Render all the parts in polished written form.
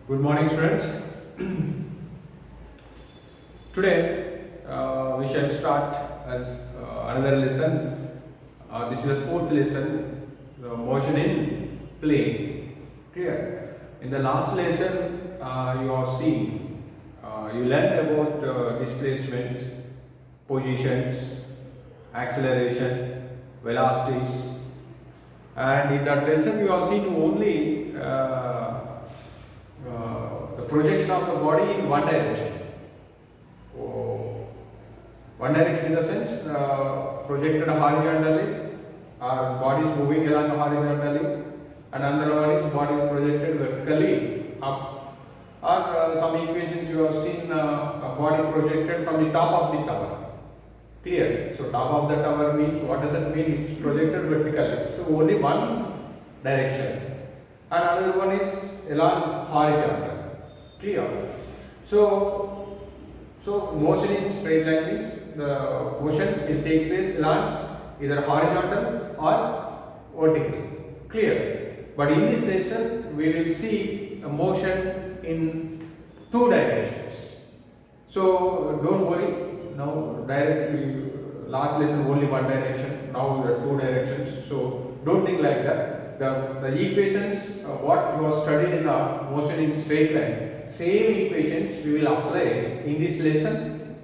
Good morning, students. Today we shall start as another lesson. This is the fourth lesson, motion in plane. Clear? In the last lesson, you have seen, you learned about displacements, positions, acceleration, velocities, and in that lesson you have seen only the projection of the body in one direction. One direction in the sense projected horizontally, our body is moving along horizontally, and another one is body is projected vertically up. Or some equations you have seen a body projected from the top of the tower. Clear? So top of the tower means, what does it mean? It's projected vertically. So only one direction. And another one is along horizontal. Clear? So motion in straight line means the motion will take place along either horizontal or vertically. Clear? But in this lesson we will see a motion in two directions. So don't worry. Now directly, last lesson only one direction, now there are two directions. So don't think like that. The equations, what you have studied in the motion in straight line, same equations we will apply in this lesson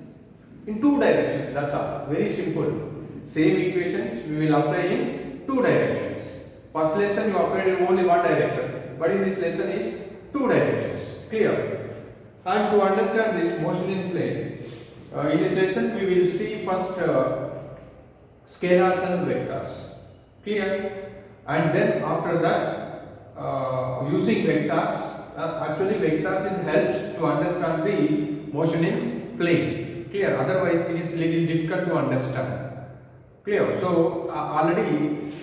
in two directions. That's all. Very simple. Same equations we will apply in two directions. First lesson you applied in only one direction, but in this lesson is two directions. Clear? And to understand this motion in plane, in this lesson we will see first scalars and vectors. Clear? And then after that using vectors, actually vectors is helps to understand the motion in plane. Clear? Otherwise it is little difficult to understand. Clear? So already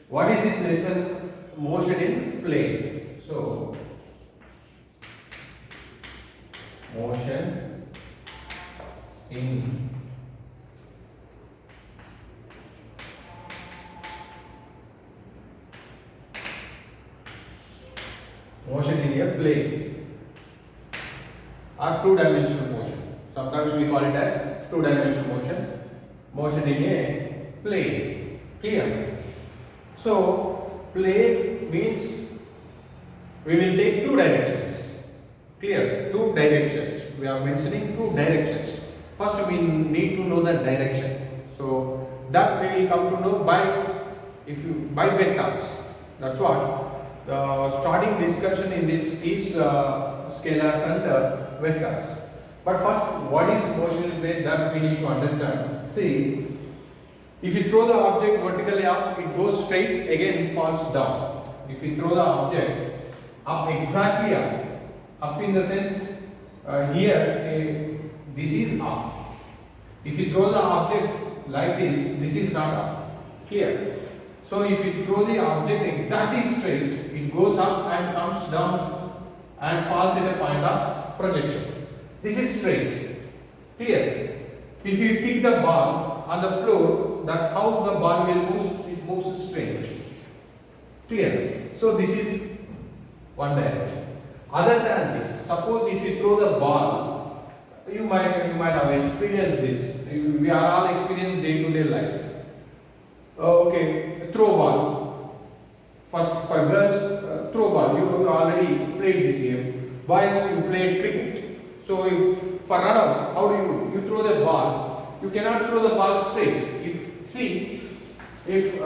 what is this lesson? Motion in plane. So motion in a plane or two-dimensional motion. Sometimes we call it as two-dimensional motion. Motion in a plane. Clear? So plane means we will take two directions. Clear? Two directions. We are mentioning two directions. First we need to know the direction. So that we will come to know by vectors. That's what the starting discussion in this is scalars and vectors. But first, what is motion in plane, that we need to understand. See, if you throw the object vertically up, it goes straight, again it falls down. If you throw the object up, exactly up in the sense here this is up. If you throw the object like this is not up. Clear? So if you throw the object exactly straight, it goes up and comes down and falls at a point of projection. This is straight. Clear? If you kick the ball on the floor, that how the ball will move, it moves straight. Clear? So this is one direction. Other than this, suppose if you throw the ball, you might have experienced this. We are all experienced day-to-day life. Okay, throw ball. First for girls, throw ball. You already played this game. Boys, you played cricket. So if for run out, how do you throw the ball? You cannot throw the ball straight. If you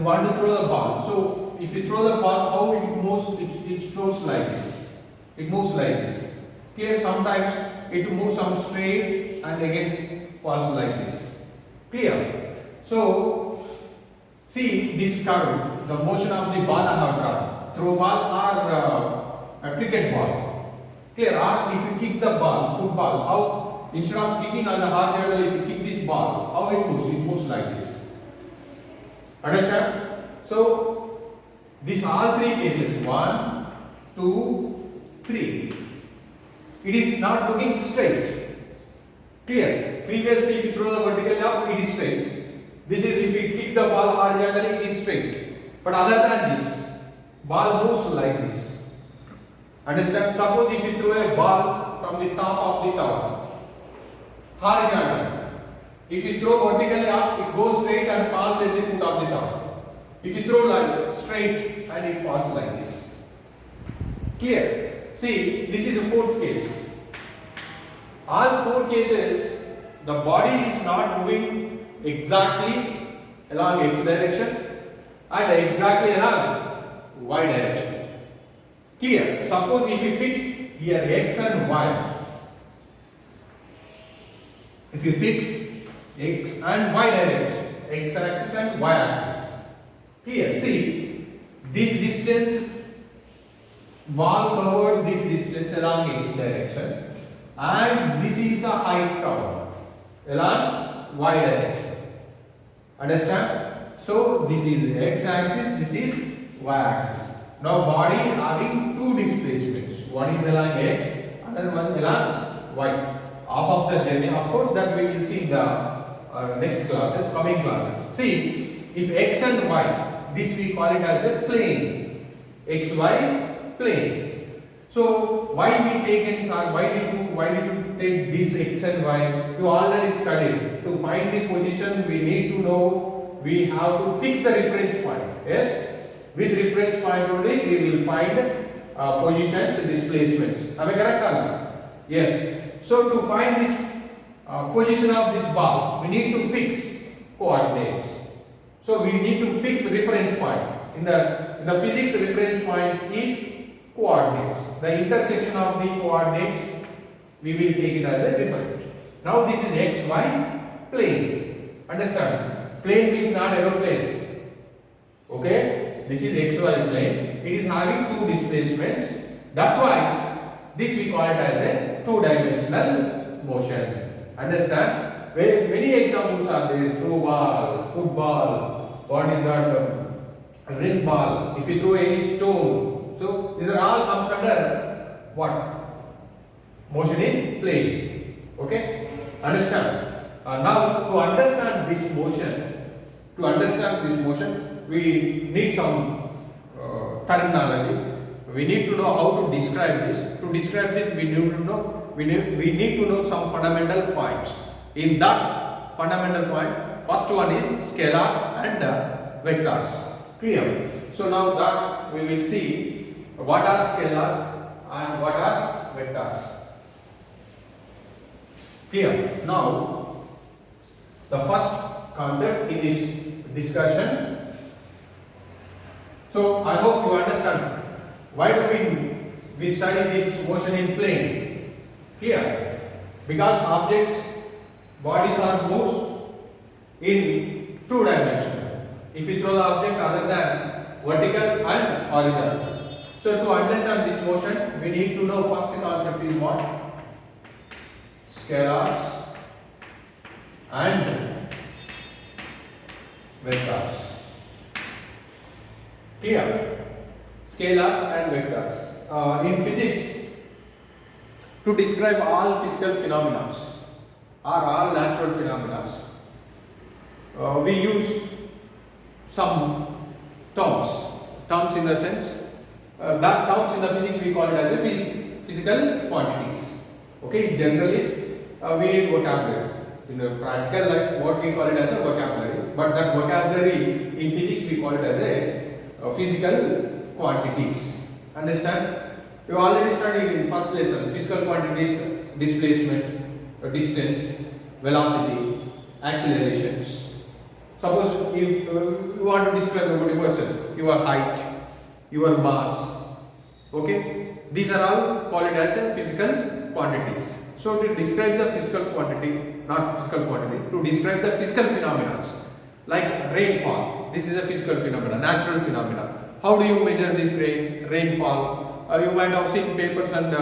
want to throw the ball, so if you throw the ball, how it moves? It throws like this. It moves like this. Clear? Sometimes it moves some straight and again falls like this. Clear? So see this curve, the motion of the ball I have drawn. Throw ball or a cricket ball. Clear? Or if you kick the ball, football, how instead of kicking on the horizontal, if you kick this ball, how it moves? It moves like this. Understand? So these all three cases, 1, 2, 3. It is not looking straight. Clear? Previously, if you throw the vertical up, it is straight. This is if you kick the ball horizontally, it is straight. But other than this, ball moves like this. Understand? Suppose if you throw a ball from the top of the tower, horizontal. If you throw vertically up, it goes straight and falls at the foot of the tower. If you throw like straight and it falls like this. Clear? See, this is a fourth case. All four cases, the body is not moving exactly along x direction and exactly along y direction. Clear? Suppose if you fix here x and y, if you fix x and y directions, x axis and y axis. Clear? See, this distance, ball covered this distance along x direction, and this is the height covered along y direction. Understand? So this is x axis, this is y axis. Now body having two displacements. One is along x, another one along y. Half of the journey, of course, that we will see in the next classes, coming classes. See, if x and y, this we call it as a plane. X, y, plane. So why we take and why did you take this x and y? You already studied. To find the position, we need to know, we have to fix the reference point. Yes? With reference point only, we will find positions, displacements. Am I correct or not? Yes. So to find this position of this ball, we need to fix coordinates. So we need to fix reference point. In the physics, reference point is coordinates. The intersection of the coordinates, we will take it as a reference. Now this is x, y, plane. Understand? Plane means not aeroplane. Okay? This is xy plane. It is having two displacements. That's why this we call it as a two-dimensional motion. Understand? Where many examples are there: throw ball, football, what is that? Ring ball. If you throw any stone, so these are all comes under what? Motion in plane. Okay? Understand? Now to understand this motion, we need some terminology. We need to know how to describe this. To describe this, we need to know some fundamental points. In that fundamental point, first one is scalars and vectors. Clear? So now that we will see what are scalars and what are vectors. Clear? Now, the first concept in this discussion. So I hope you understand why do we study this motion in plane. Clear? Because objects, bodies are moved in two dimensions. If you throw the object other than vertical and horizontal. So to understand this motion, we need to know first concept is what? Scalars and vectors. Clear? Scalars and vectors. In physics, to describe all physical phenomena or all natural phenomena, we use some terms. Terms in the sense, that terms in the physics we call it as a physical quantities. Okay, generally we need vocabulary. In the practical life, what we call it as a vocabulary, but that vocabulary in physics we call it as a physical quantities. Understand? You already studied in first lesson physical quantities: displacement, distance, velocity, accelerations. Suppose if you want to describe about yourself, your height, your mass. Okay, these are all called as a physical quantities. So to describe the physical quantity, not physical quantity, to describe the physical phenomena, like rainfall. This is a physical phenomena, natural phenomena. How do you measure this rainfall? You might have seen papers and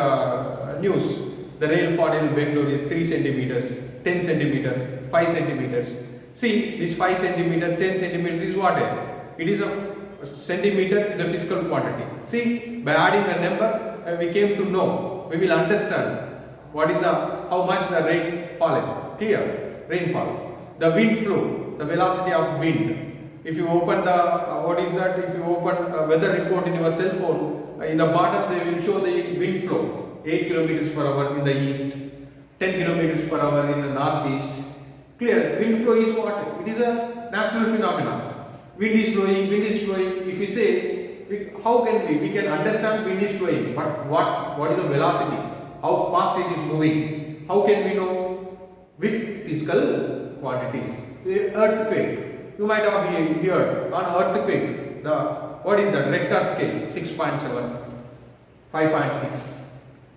news. The rainfall in Bangalore is 3 centimeters, 10 centimeters, 5 centimeters. See, this 5 centimeter, 10 centimeter is what? It is a centimeter is a physical quantity. See, by adding a number, we came to know. We will understand what is how much the rain fallen. Clear? Rainfall. The wind flow, the velocity of wind. If you open the, what is that? If you open a weather report in your cell phone, in the bottom they will show the wind flow 8 kilometers per hour in the east, 10 kilometers per hour in the northeast. Clear? Wind flow is what? It is a natural phenomenon. Wind is flowing, wind is flowing. If we say, how can we can understand wind is flowing, but what is the velocity? How fast it is moving? How can we know? With physical quantities. The earthquake. You might have heard on earthquake. What is the Richter scale? 6.7, 5.6.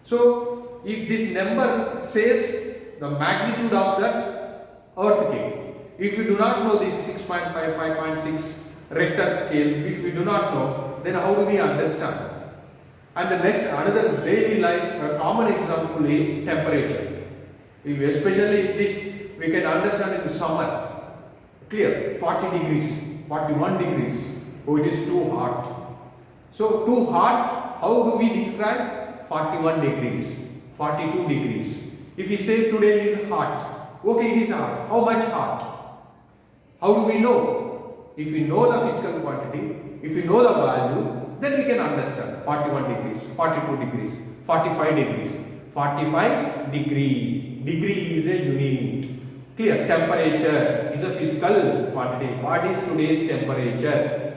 So if this number says the magnitude of that earthquake, if we do not know this 6.5, 5.6 Richter scale, if we do not know, then how do we understand? And the next, another daily life, a common example is temperature. If especially this, we can understand in summer. Clear? 40 degrees, 41 degrees. Oh, it is too hot. So, too hot, how do we describe? 41 degrees, 42 degrees. If we say today is hot, okay, it is hot. How much hot? How do we know? If we know the physical quantity, if we know the value, then we can understand 41 degrees, 42 degrees, 45 degrees, 45 degree. Degree is a unit. Clear? Temperature is a physical quantity. What is today's temperature?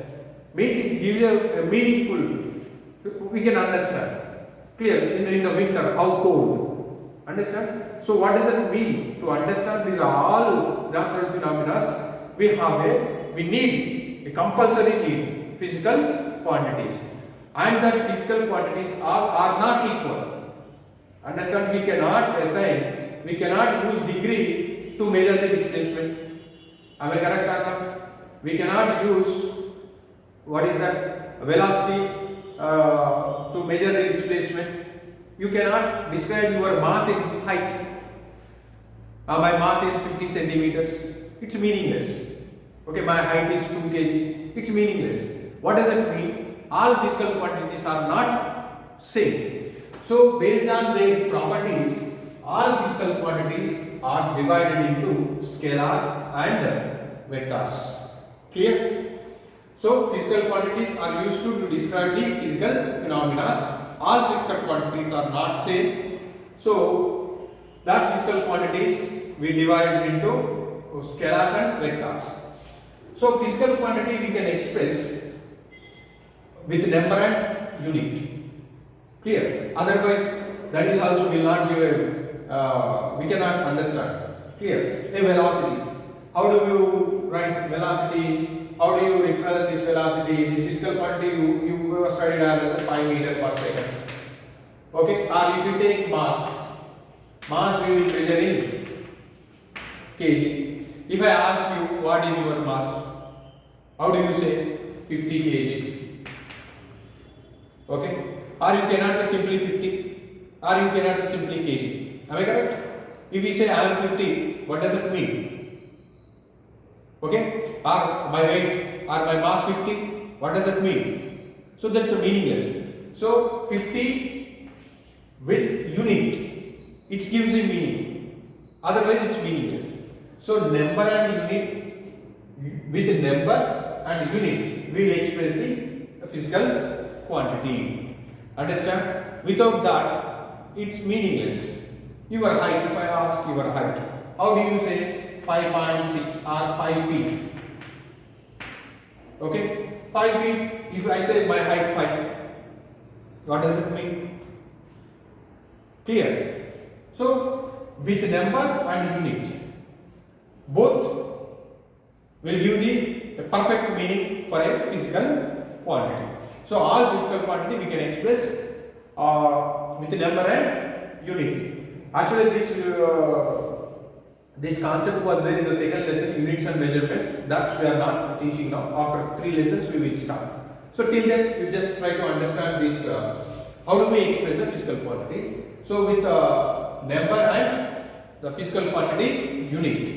Means it gives a meaningful, we can understand. Clear? In the winter, how cold? Understand? So what does it mean? To understand these are all natural phenomena, we need a compulsory need physical quantities, and that physical quantities are not equal. Understand? We cannot use degree to measure the displacement. Am I correct or not? We cannot use what is that velocity to measure the displacement. You cannot describe your mass in height. My mass is 50 centimeters. It's meaningless. Okay, my height is 2 kg. It's meaningless. What does it mean? All physical quantities are not same. So, based on their properties, all physical quantities are divided into scalars and vectors. Clear? So, physical quantities are used to describe the physical phenomena. All physical quantities are not same. So, that physical quantities we divide into scalars and vectors. So, physical quantity we can express with number and unit. Clear? Otherwise, that is also will not give a, we cannot understand. Clear? A velocity. How do you write velocity? How do you represent this velocity? This physical quantity you studied as 5 meters per second. Okay? Or if you take mass we will measure in kg. If I ask you what is your mass, how do you say? 50 kg. Okay? Or you cannot say simply 50, or you cannot say simply kg. Am I correct? If we say I am 50, what does it mean? Okay? Or my weight, or my mass 50, what does it mean? So that's a meaningless. So 50 with unit, it gives a meaning. Otherwise it's meaningless. So number and unit, with number and unit, we will express the physical quantity. Understand? Without that, it's meaningless. Your height, if I ask your height, how do you say 5.6 or 5 feet? Okay? 5 feet, if I say my height 5, what does it mean? Clear? So, with number and unit, both will give the perfect meaning for a physical quantity. So, all physical quantity we can express with number and unit. Actually, this concept was there in the second lesson, units and measurements. That we are not teaching now. After 3 lessons, we will start. So, till then, you just try to understand this. How do we express the physical quantity? So, with number and the physical quantity unit.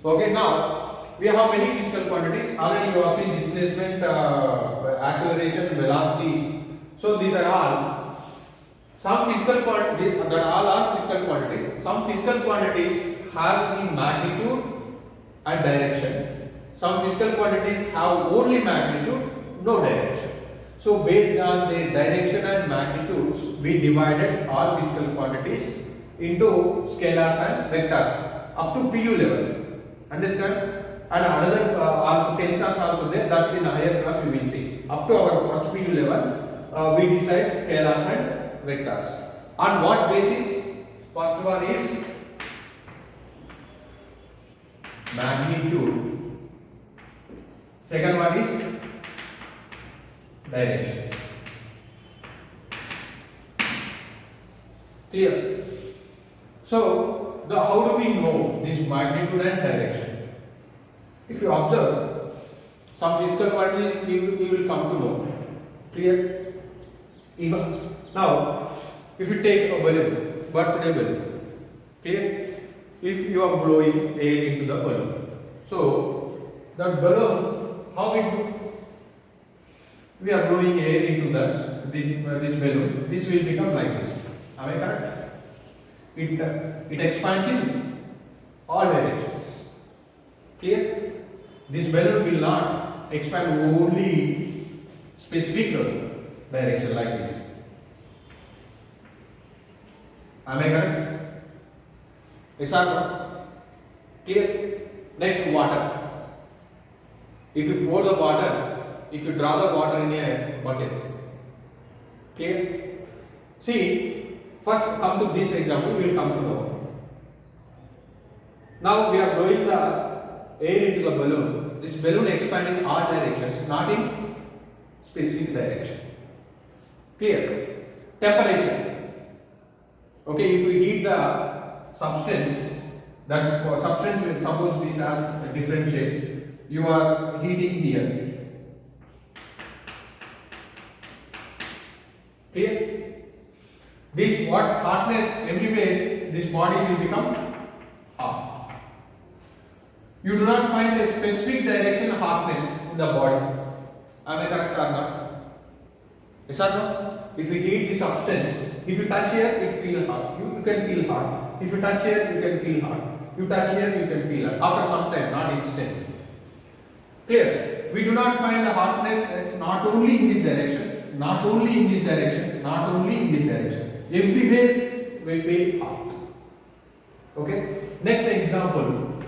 Okay, now we have many physical quantities. Already you have seen displacement, acceleration, velocities. So, these are all some physical quantities that all are physical quantities. Some physical quantities have the magnitude and direction. Some physical quantities have only magnitude, no direction. So based on their direction and magnitudes, we divided all physical quantities into scalars and vectors up to PU level. Understand? And another also tensors also there. That's in higher class we will see. Up to our first PU level, we decide scalars and vectors. On what basis? First one is magnitude. Second one is direction. Clear? So, how do we know this magnitude and direction? If you observe some physical quantities, you will come to know. Clear? Even now, if you take a balloon, birthday balloon, clear? If you are blowing air into the balloon, so that balloon, how it we are blowing air into this balloon, this will become like this. Am I correct? It expands in all directions. Clear? This balloon will not expand only specific direction like this. Am I correct? Yes or no? Clear? Next, water. If you pour the water, if you draw the water in a bucket, clear? See, first come to this example, we will come to know. Now we are blowing the air into the balloon. This balloon expands in all directions, not in specific direction. Clear? Temperature. Okay, if we heat the substance, that substance will, suppose this has a different shape, you are heating here. Clear? This what hardness everywhere, this body will become hot. You do not find a specific direction hardness in the body. Am I correct or not? Yes or no? If you heat the substance, if you touch here, it feels hot. You can feel hot. If you touch here, you can feel hot. You touch here, you can feel hot. After some time, not instant. Clear? We do not find the hotness not only in this direction, not only in this direction, not only in this direction. Everywhere we feel hot. Okay? Next example.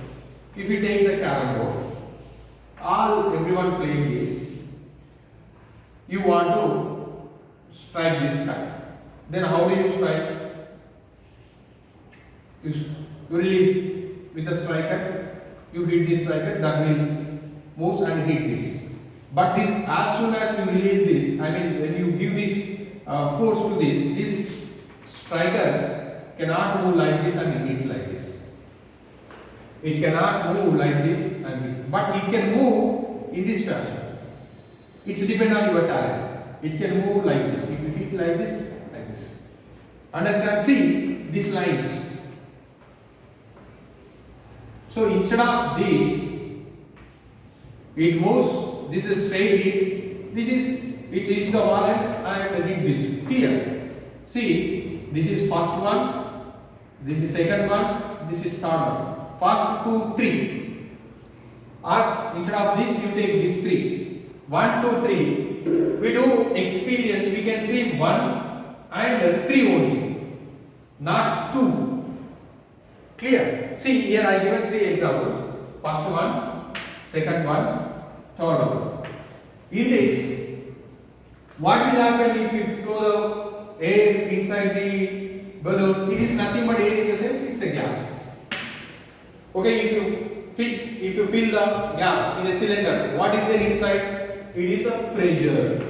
If you take the carrom board, everyone playing this, you want to strike this guy. Then how do you strike? You release with the striker, you hit this striker, that will move and hit this. But this, as soon as you release this, I mean when you give this force to this striker cannot move like this and hit like this. It cannot move like this and hit. But it can move in this fashion. It's depend on your talent. It can move like this. If you hit like this. Understand? See these lines. So instead of this, it moves. This is straight hit. This is it hits the wall and hit this. Clear? See, this is first one. This is second one. This is third one. First 2, 3. Or instead of this, you take this 3. 1, 2, 3. We do experience. We can see 1 and 3 only, not 2. Clear? See here I given 3 examples. First one, second one, third one. In this, what will happen if you throw the air inside the balloon? It is nothing but air in the sense it's a gas. Okay, if you fill the gas in a cylinder, what is there inside? It is a pressure.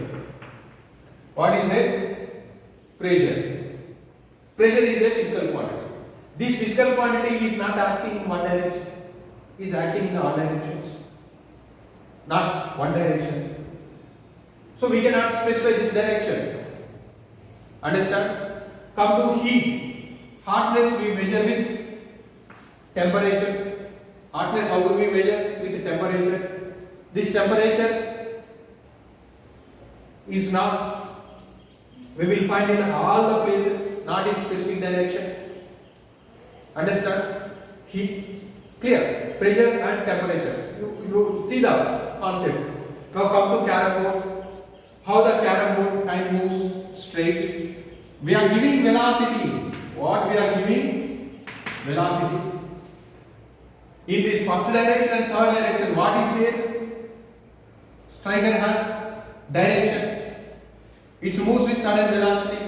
What is that? Pressure. Pressure is a physical quantity. This physical quantity is not acting in one direction. It is acting in all directions. Not one direction. So we cannot specify this direction. Understand? Come to heat. Hardness we measure with temperature. Hardness how do we measure? With temperature. This temperature is now we will find in all the places, not in specific direction. Understand? Heat, clear, pressure and temperature. You see the concept. Now come to carrom board. How the carrom board kind moves straight. We are giving velocity. What we are giving? Velocity. In this first direction and third direction, what is there? Striker has direction. It moves with sudden velocity.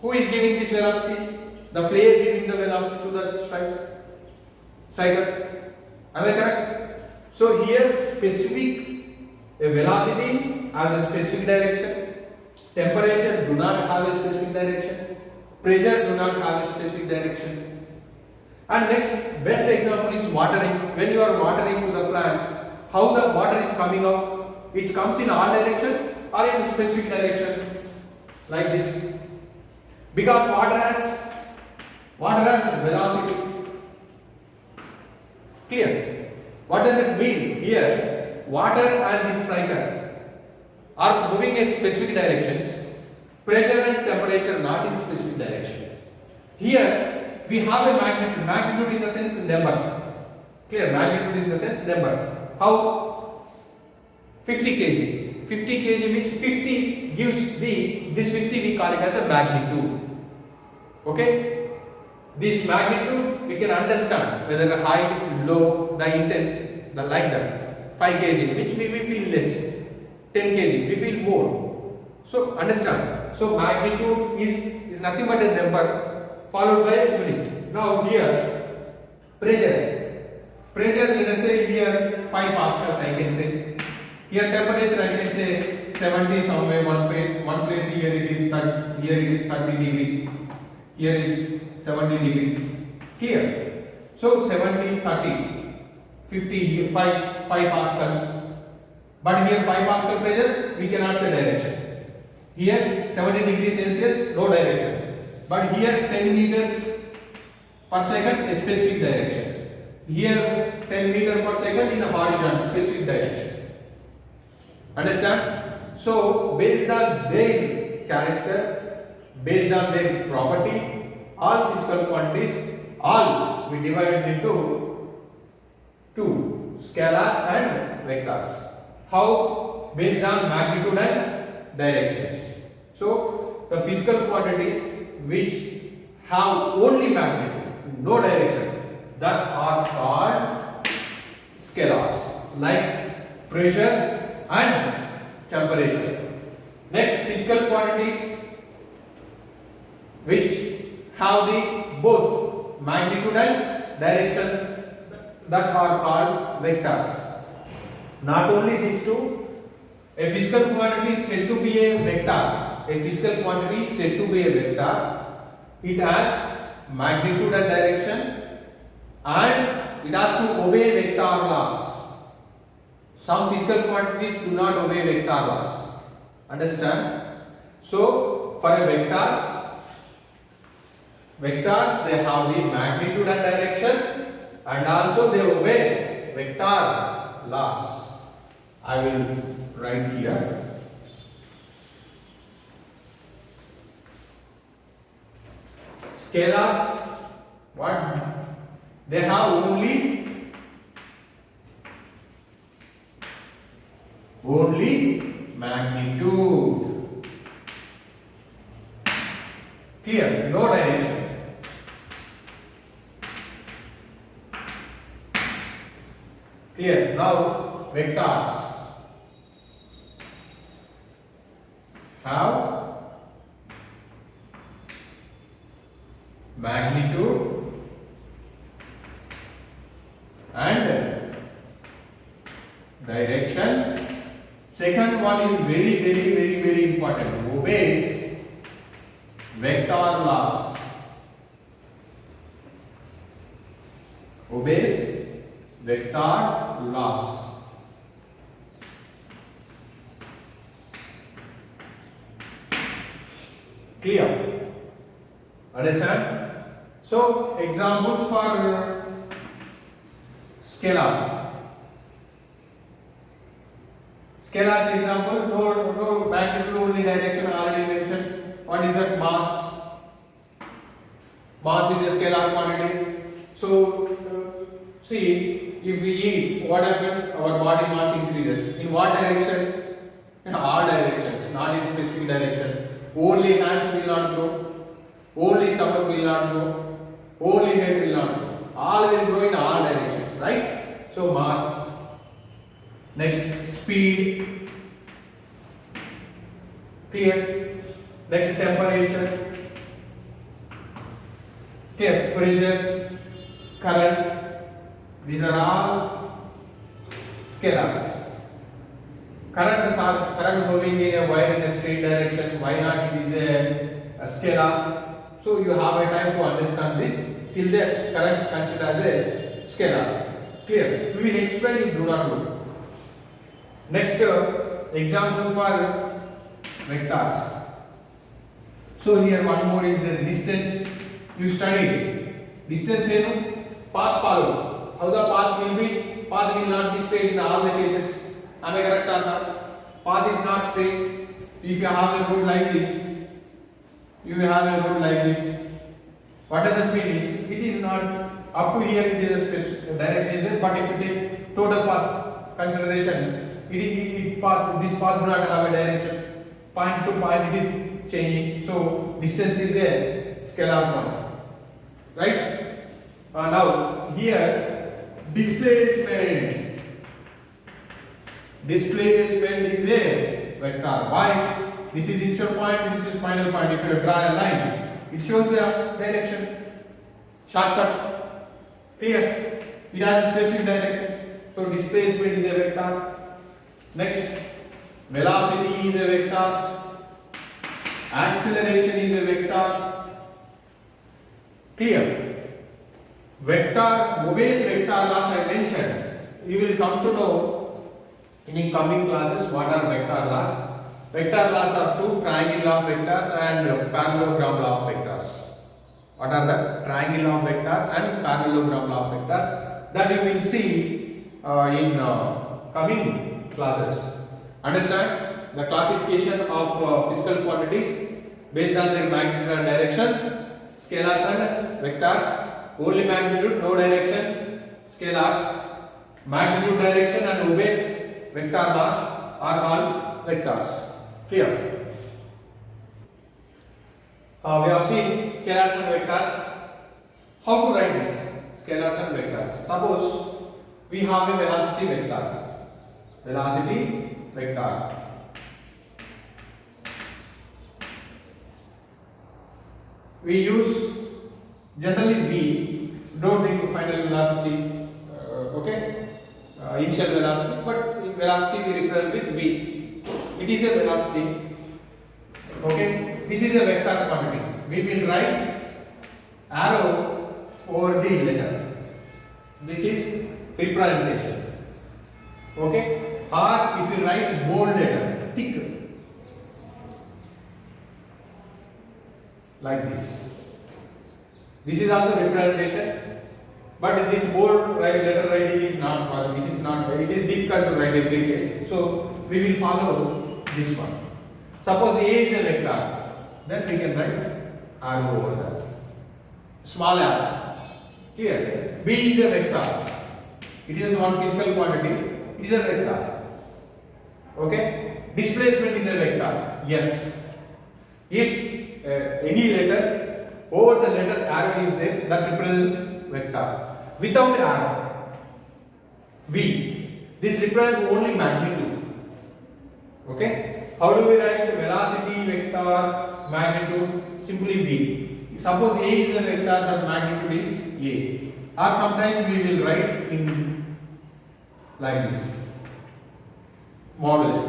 Who is giving this velocity? The player giving the velocity to the striker. Am I correct? So here specific a velocity has a specific direction. Temperature do not have a specific direction. Pressure do not have a specific direction. And next best example is watering. When you are watering to the plants, how the water is coming out? It comes in all direction or in a specific direction, like this. Because water has velocity. Clear? What does it mean? Here, water and the striker are moving in specific directions. Pressure and temperature not in specific direction. Here, we have a magnitude. Magnitude in the sense number. Clear? Magnitude in the sense number. How? 50 kg. 50 kg means 50 gives this 50 we call it as a magnitude. Okay? This magnitude we can understand whether high, low, the intensity, the like that. 5 kg which we feel less. 10 kg we feel more. So understand. So magnitude is nothing but a number followed by a unit. Now here pressure. Pressure, let us say here 5 pascals I can say. Here temperature I can say 70 somewhere one place here it is 30, here it is 30 degree. Here is 70 degree. Clear? So 70, 30, 50, 5 Pascal. But here 5 Pascal pressure, we cannot say direction. Here 70 degrees Celsius, no direction. But here 10 meters per second, a specific direction. Here 10 meters per second in a horizontal, specific direction. Understand? So based on their character, based on their property, all physical quantities, all we divide into two, scalars and vectors. How? Based on magnitude and directions. So the physical quantities which have only magnitude, no direction, that are called scalars, like pressure and temperature. Next, physical quantities which have the both magnitude and direction, that are called vectors. Not only these two, a physical quantity is said to be a vector. A physical quantity is said to be a vector. It has magnitude and direction, and it has to obey vector laws. Some physical quantities do not obey vector laws. Understand? So for a vectors they have the magnitude and direction, and also they obey vector laws. I will write here. Scalars, what? They have only magnitude. Clear? No direction. Clear? Now vectors have magnitude and direction. Second one is very important. Obeys vector laws. Obeys vector laws. Clear? Understand? So examples for scalar. Scalars example, no magnitude, only direction, already mentioned. What is that? Mass. Mass is a scalar quantity. So see, if we eat, what happens? Our body mass increases. In what direction? In all directions. not in specific direction. Only hands will not grow, only stomach will not grow, only head will not grow. All will grow in all directions, right? So mass. Next, speed. Clear? Next, temperature. Clear? Pressure, current. These are all scalars. Current moving in a wire in a straight direction. Why not? It is a scalar. So you have a time to understand this. Till then, current considered as a scalar. Clear? We will explain it. Do not do. Next, examples for vectors. So here one more is the distance. You studied distance. Path follow. How the path will be? Path will not be straight in all the cases. Am I correct or not? Path is not straight. If you have a road like this, you have a road like this. What does it mean? It is not up to here. It is a specific direction is there, but if you take total path consideration, this path do not have a direction. Point to point, it is changing. So distance is a scalar quantity, right? Now here displacement. Displacement is a vector. Why? This is initial point, this is final point. If you draw a line, it shows the direction. Shortcut. Clear? It has a specific direction. So displacement is a vector. Next, velocity is a vector. Acceleration is a vector. Clear? Vector obeys vector laws I mentioned. You will come to know in coming classes what are vector laws. Vector laws are two: triangle law of vectors and parallelogram law of vectors. What are the triangle law of vectors and parallelogram law of vectors? That you will see in coming classes. Understand the classification of physical quantities based on their magnitude and direction. Scalars and vectors. Only magnitude, no direction. Scalars. Magnitude, direction and obeys vector laws are all vectors. Clear? We have seen scalars and vectors. How to write this? Scalars and vectors. Suppose we have a velocity vector. Velocity vector. We use generally V. Don't think final velocity. Okay? Initial velocity, but velocity we represent with V. It is a velocity. Okay? This is a vector quantity. We will write arrow over the letter. This is representation. Okay? Or if you write bold letter, thick, like this. This is also representation. But this bold letter writing is not possible. It is difficult to write every case. So we will follow this one. Suppose A is a vector, then we can write arrow over that. Small arrow. Clear? B is a vector. It is one physical quantity. It is a vector. Okay? Displacement is a vector. Yes. If any letter over the letter arrow is there, that represents vector. Without arrow, V. This represents only magnitude. Okay? How do we write velocity, vector, magnitude? Simply V. Suppose A is a vector, the magnitude is A. Or sometimes we will write in like this. Modulus.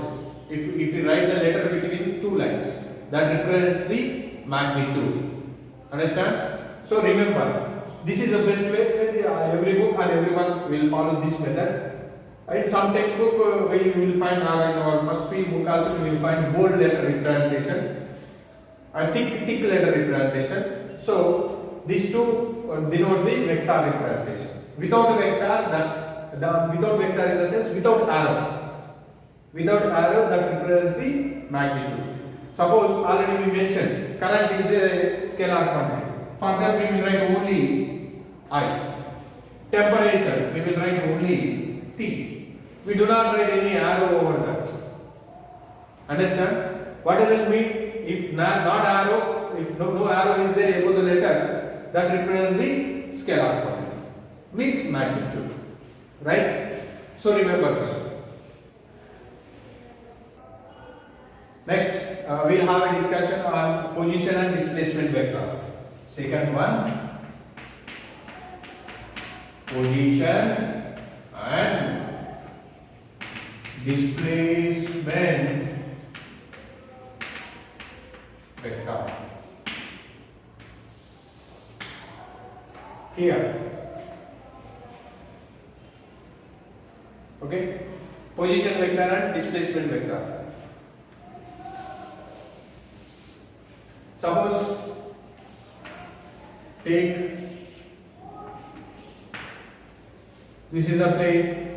If you write the letter between two lines, that represents the magnitude. Understand? So remember, this is the best way. Every book and everyone will follow this method. In some textbook, where you will find, or in our first P book also, you will find bold letter representation and thick letter representation. So these two denote the vector representation. Without vector, without vector in the sense without arrow. Without arrow, that represents the magnitude. Suppose already we mentioned current is a scalar quantity. For that we will write only I. Temperature, we will write only T. We do not write any arrow over that. Understand? What does it mean? If not arrow, if no arrow is there above the letter, that represents the scalar quantity. Means magnitude. Right? So remember this. Next, we'll have a discussion on position and displacement vector. Second one, position and displacement vector. Clear? Okay? Position vector and displacement vector. Suppose take this is a plane.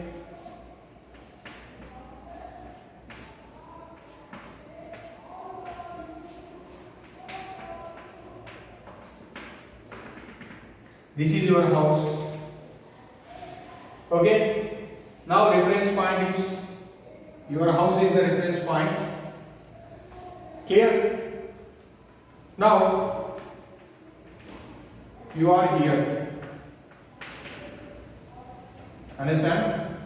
This is your house. Okay. Now reference point is your house is the reference point. Clear? Now you are here. Understand?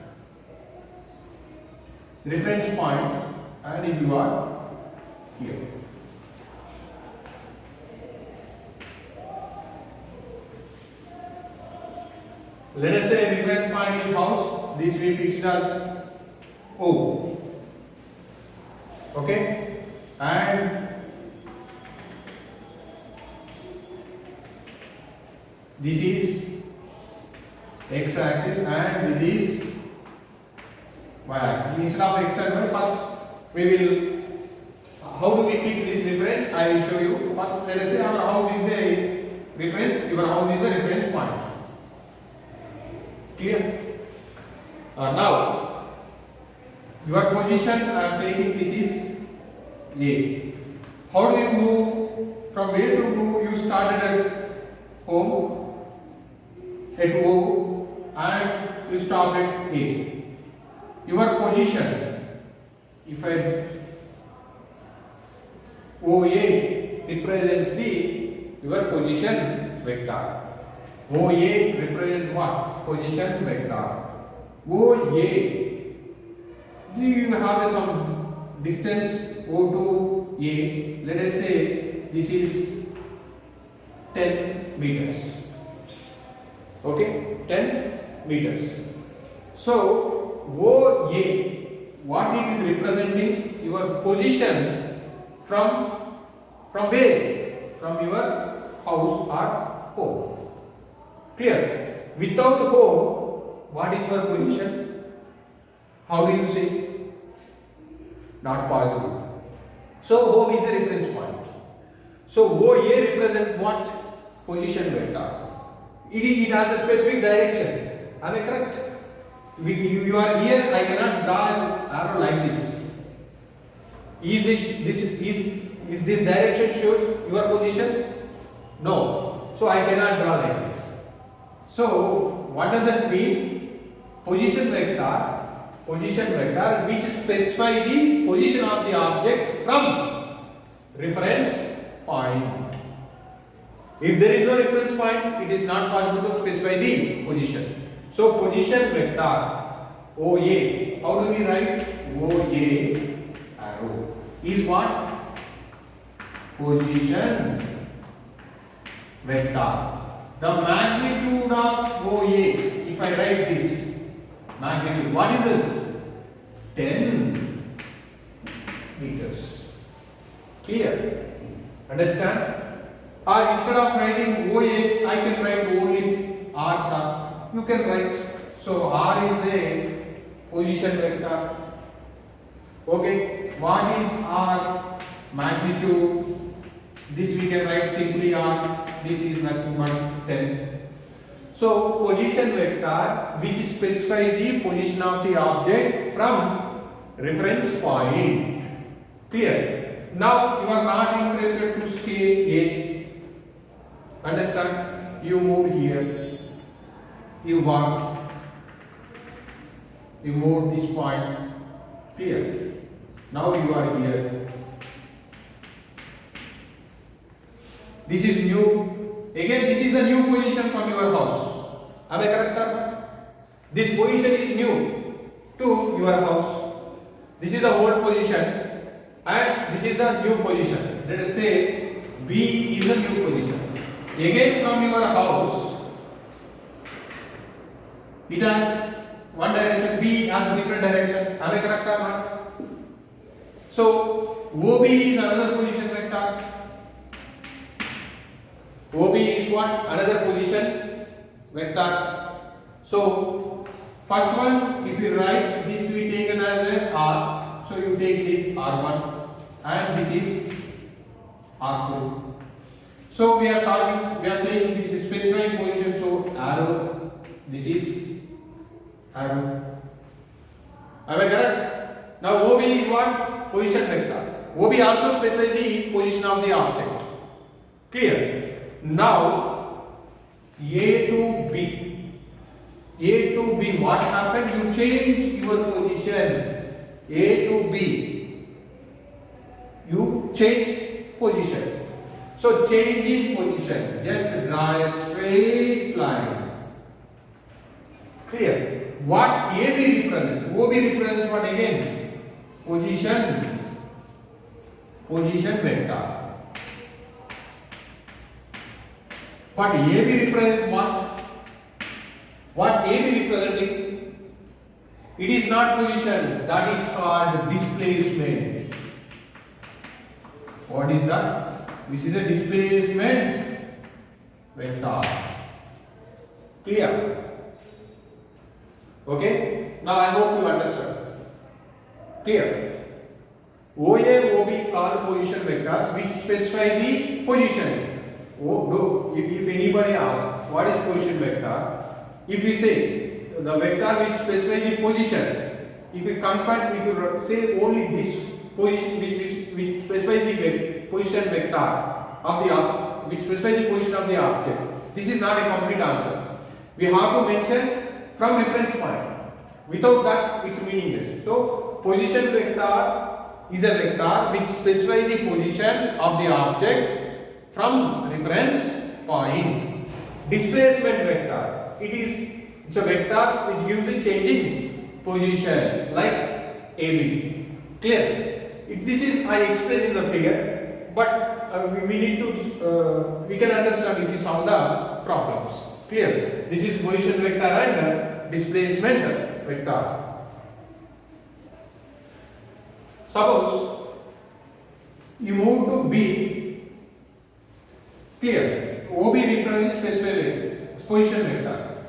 Reference point and you are here. Let us say reference point is house. This we fixed as O. Okay? And this is x axis and this is y axis. Instead of x and y, first we will. How do we fix this reference? I will show you. First, let us say our house is the reference. Your house is the reference point. Clear? Now, your position I am taking. This is A. How do you move from A to move? You started at home at O and you stop at A. Your position, if I OA represents your position vector. OA represents what? Position vector. OA, do you have some distance O to A? Let us say this is 10 meters. Okay, 10 meters. So OA, what it is representing? Your position from where? From your house or home. Clear? Without home, what is your position? How do you say? Not possible. So home is a reference point. So OA represents what? Position vector. It has a specific direction. Am I correct? You are here, I cannot draw an arrow like this. Is this direction shows your position? No. So I cannot draw like this. So what does that mean? Position vector which specify the position of the object from reference point. If there is no reference point, it is not possible to specify the position. So position vector OA, how do we write? OA arrow is what? Position vector. The magnitude of OA, if I write this magnitude, what is this? 10 meters. Clear? Understand? Or instead of writing OA, I can write only R star. You can write. So R is a position vector. Okay. What is R? Magnitude. This we can write simply R. This is nothing but 10. So position vector which specify the position of the object from reference point. Clear? Now you are not interested to say A. Understand? You move here. You want. You move this point. Clear? Now you are here. This is new. Again, this is a new position from your house. Am I correct or not? This position is new to your house. This is the old position and this is the new position. Let us say B is a new position. Again, from your house, it has one direction, B has a different direction. Am I correct or not? So OB is another position vector. OB is what? Another position vector. So first one, if you write this, we take it as a R. So you take this R1 and this is R2. So we are saying the specifying position. So arrow, this is arrow. Am I correct? Now OB is what? Position vector. OB also specifies the position of the object. Clear? Now A to B. A to B, what happened? You change your position. A to B. You changed position. So changing position, just draw a straight line. Clear? What AB represents? OB represents what again? Position vector. But AB represents what? What AB representing? It is not position, that is called displacement. What is that? This is a displacement vector. Clear? Okay? Now I hope you understand. Clear? OA, OB are position vectors which specify the position. If anybody asks what is position vector, if we say the vector which specifies the position, if you say only this position which specifies the position vector of the which specifies the position of the object, this is not a complete answer. We have to mention from reference point. Without that, it's meaningless. So position vector is a vector which specifies the position of the object from reference point. Displacement vector, it's a vector which gives the changing position like AB. Clear? This is I explained in the figure, but we can understand if we solve the problems. Clear? This is position vector and displacement vector. Suppose you move to B. Clear? OB represents specific position vector.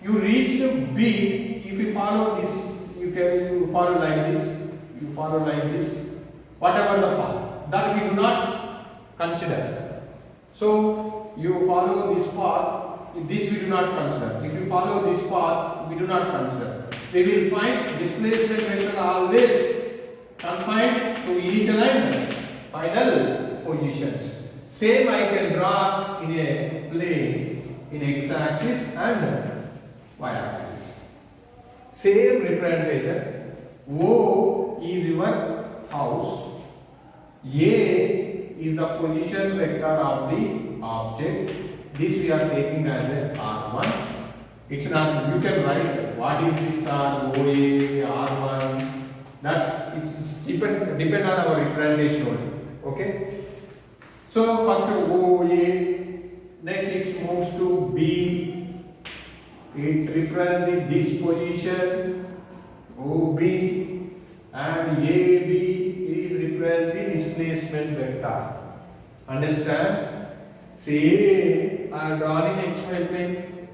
You reach to B. If you follow this, you follow like this. You follow like this. Whatever the path that we do not consider. So you follow this path. This we do not consider. If you follow this path, we do not consider. We will find displacement vector always confined to initial and final positions. Same I can draw in a plane in x-axis and y-axis. Same representation. O is your house. A is the position vector of the object. This we are taking as a R1. It's not, you can write what is this R, OA, R1. It's depend on our representation only. Okay? So first OA, next it moves to B. It represents this position OB, and AB is representing displacement vector. Understand? Say I am drawing XY plane.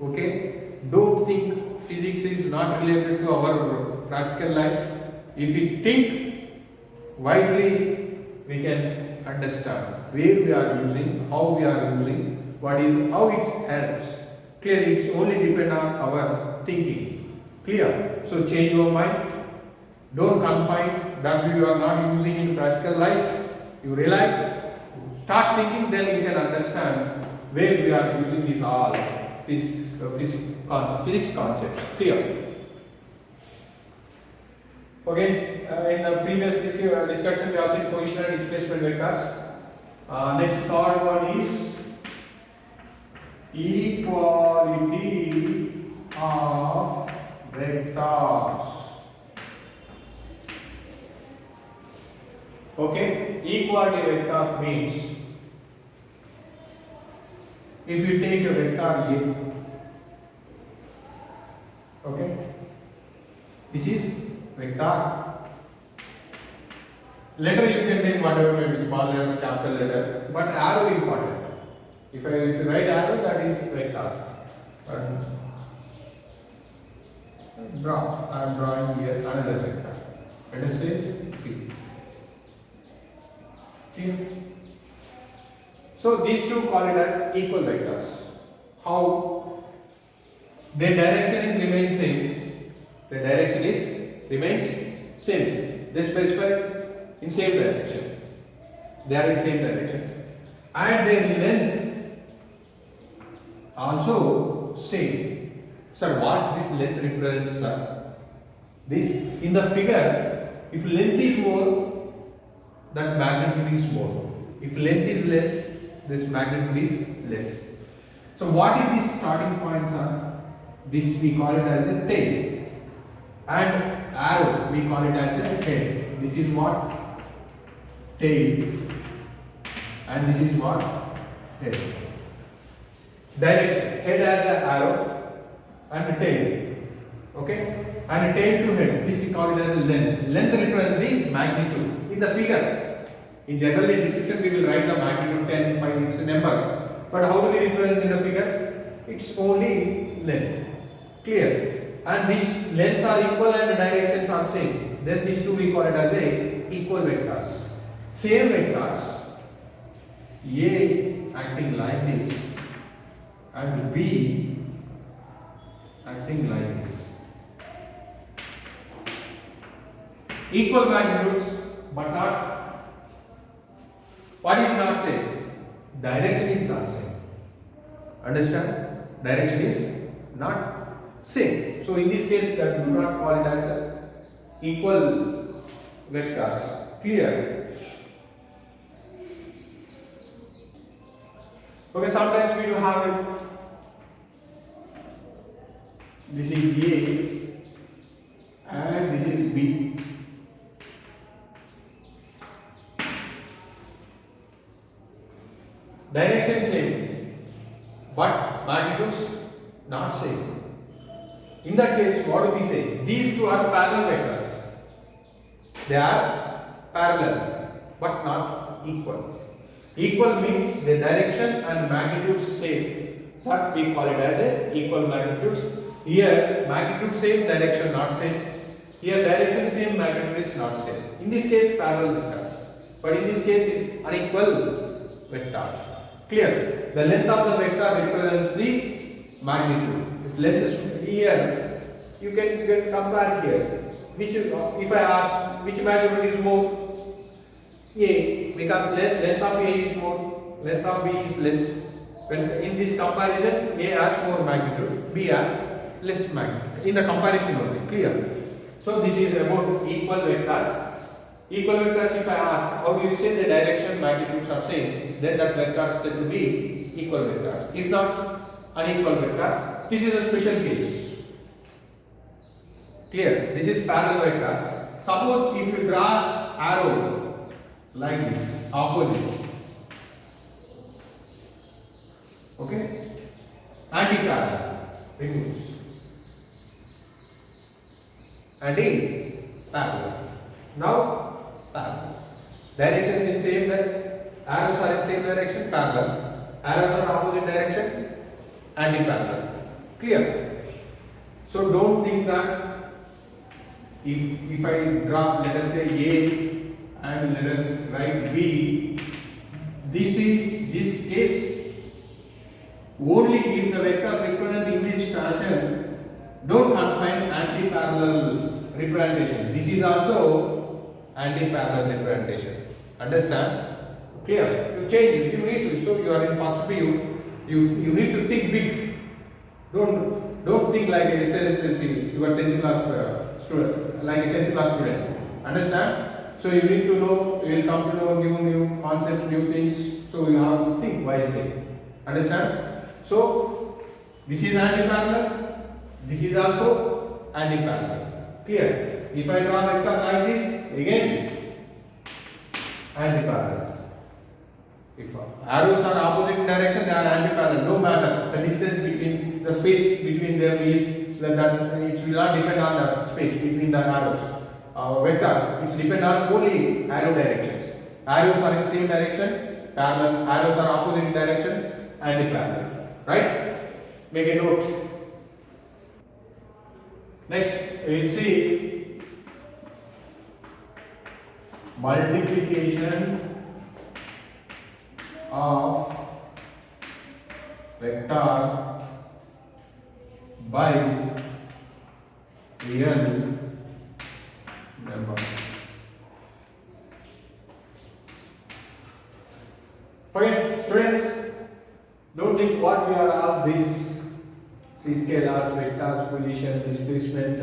Okay? Don't think physics is not related to our practical life. If we think wisely, we can understand where we are using, how we are using, how it helps. Clear? It's only depend on our thinking. Clear? So change your mind. Don't confine that you are not using in practical life. You realize. Start thinking, then you can understand where we are using these all physics concepts. Clear? Okay, in the previous discussion we have seen position and displacement vectors. Next third one equality of vectors. Okay, equality vectors means if you take a vector A, okay, this is vector. Letter you can take whatever, maybe small letter, capital letter, but arrow important. If you write arrow, that is vector. Draw. I am drawing here another vector. Let us say P. Clear? So these two call it as equal vectors. How? Their direction is remains same. Their direction is remains same. They specify in same direction. They are in same direction, and their length also same. Sir, what this length represents, sir? This in the figure, if length is more, that magnitude is more. If length is less, this magnitude is less. So what is this starting point, sir? This we call it as a tail, and arrow we call it as a head. This is what? Tail, and this is what? Head. Direction, head as an arrow and tail, okay, and tail to head, this is called as a length. Length represents the magnitude in the figure. In general description we will write the magnitude 10, 5, it's a number, but how do we represent in the figure? It's only length. Clear? And these lengths are equal and the directions are same, then these two we call it as a equal vectors. Same vectors, A acting like this and B acting like this. Equal magnitudes, but not. What is not same? Direction is not same. Understand? Direction is not same. So in this case, that do not call it as equal vectors. Clear? Okay, sometimes we do have it. This is A and this is B. Direction same, but magnitudes not same. In that case, what do we say? These two are parallel vectors. They are parallel, but not equal. Equal means the direction and magnitudes same. That we call it as a equal magnitudes. Here magnitude same, direction not same. Here direction same, magnitude is not same. In this case parallel vectors, but in this case is unequal vector. Clear? The length of the vector represents the magnitude. If length is here, you can compare here. Which, if I ask which magnitude is more? A, because length of A is more, length of B is less. When in this comparison, A has more magnitude, B has less magnitude. In the comparison only, clear? So this is about equal vectors. Equal vectors, if I ask, how do you say the direction magnitudes are same? Then that vector is said to be equal vectors. If not, unequal vector. This is a special case. Clear? This is parallel vectors. Suppose if you draw arrow like this, opposite. Okay? Anti-parallel. Remove this. Anti-parallel. Now, parallel. Directions in same direction. Arrows are in same direction, parallel. Arrows are opposite direction, anti-parallel. Clear? So don't think that if I draw, let us say A and let us write B, this case only if the vectors represent in this fashion. Don't confine anti-parallel representation. This is also anti-parallel representation. Understand? Clear? You change it. You need to. So you are in first PU. You need to think big. Don't think like a SLC. You are 10th class student, like a 10th class student. Understand? So you need to know. You will come to know new concepts, new things. So you have to think wisely. Understand? So this is anti-parallel, this is also anti-parallel. Clear? If I draw vector like this, again anti-parallel. If arrows are opposite direction, they are anti-parallel. No matter the distance between the space between them is that it will not depend on the space between the arrows. Vectors, it's depend on only arrow directions. Arrows are in same direction, parallel. Arrows are opposite direction, anti-parallel. Right? Make a note. Next, we will see multiplication of vector by real number. Okay, students, don't think what we are all these scalars, vectors, position, displacement,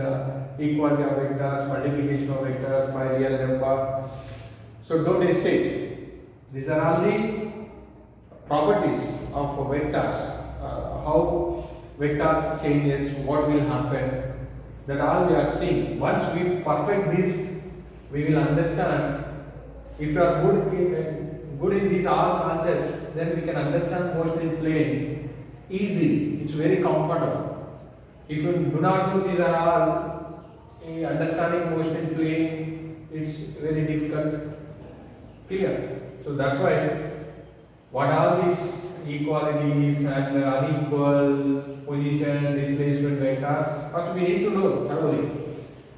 equality of vectors, multiplication of vectors by real number. So don't hesitate. These are all the properties of vectors. How vectors changes, what will happen. That all we are seeing. Once we perfect this, we will understand. If you are good in these all concepts, then we can understand motion in plane easily. It's very comfortable. If you do not do these are all, understanding motion in plane, it's very difficult. Clear? So that's why what are these equalities and unequal position, displacement vectors, first we need to know thoroughly.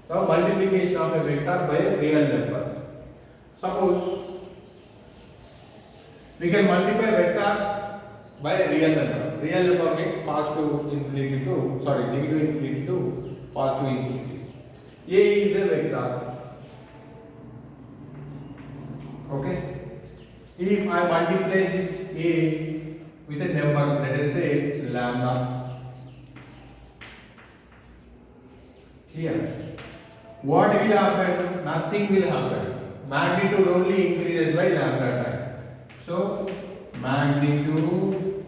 Now multiplication of a vector by a real number. Suppose we can multiply vector by a real number. Real number means positive infinity to, negative infinity to positive infinity. A is a vector. Okay. If I multiply this A with a number, let us say lambda. Here, what will happen? Nothing will happen. Magnitude only increases by lambda time. So, magnitude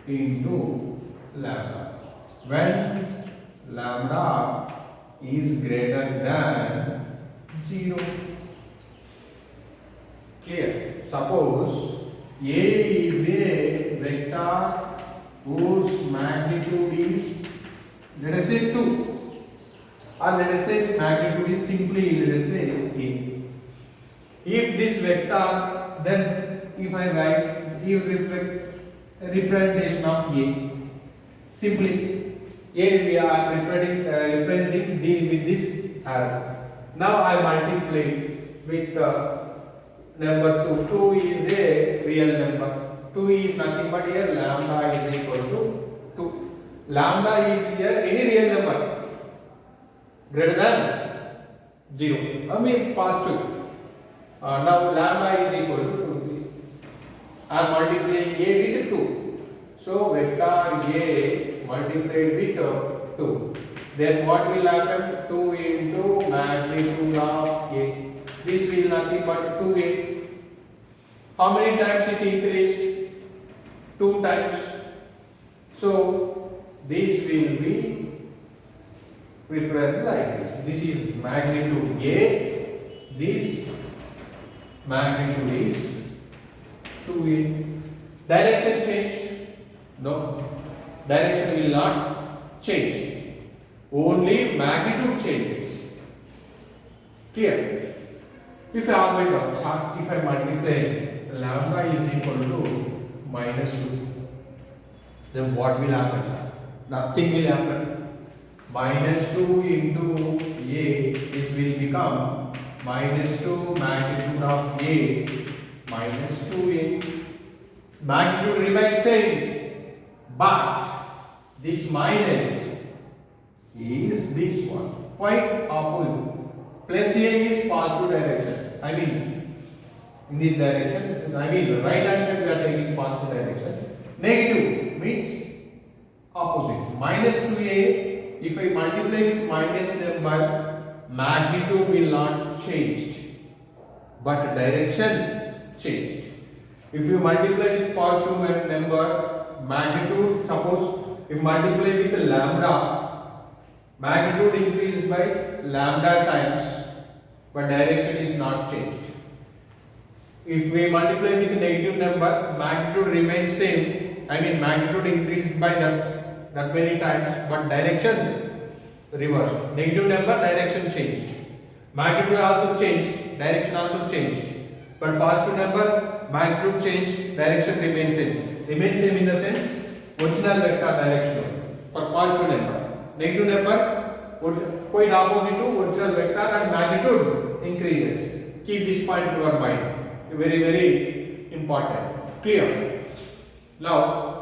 into lambda. When lambda is greater than 0. Clear? Suppose A is a vector whose magnitude is, let us say 2, or let us say magnitude is simply, let us say A. If this vector, then if I write representation of A, simply A we are representing with this arrow. Now I multiply with number 2. 2 is a real number. 2 is nothing but here lambda is equal to 2. Lambda is here any real number greater than 0. I mean positive. Now lambda is equal to 2. I am multiplying A with 2. So vector A multiplied with 2. Then what will happen? 2 into magnitude of A. This will nothing but 2A. How many times it increased? 2 times. So this will be represented like this. This is magnitude A. This magnitude is 2A. Direction changed? No. Direction will not change. Only magnitude changes. Clear? If I multiply lambda is equal to minus 2, then what will happen? Nothing will happen. Minus 2 into A, this will become minus 2 magnitude of A minus 2A. Magnitude remains same, but this minus is this one, quite opposite. Plus A is positive direction. I mean, in this direction, the right hand side we are taking positive direction. Negative means opposite. Minus 2A, if I multiply with minus number, magnitude will not change, but direction changed. If you multiply with positive number, magnitude, suppose if multiply with lambda, magnitude increased by lambda times, but direction is not changed. If we multiply with negative number, magnitude remains same. I mean magnitude increased by that many times, but direction reversed. Negative number, direction changed. Magnitude also changed, direction also changed. But positive number, magnitude changed, direction remains same. Remains same in the sense original vector direction for positive number. Negative number, quite opposite to original vector and magnitude increases. Keep this point in your mind. Very important. Clear? Now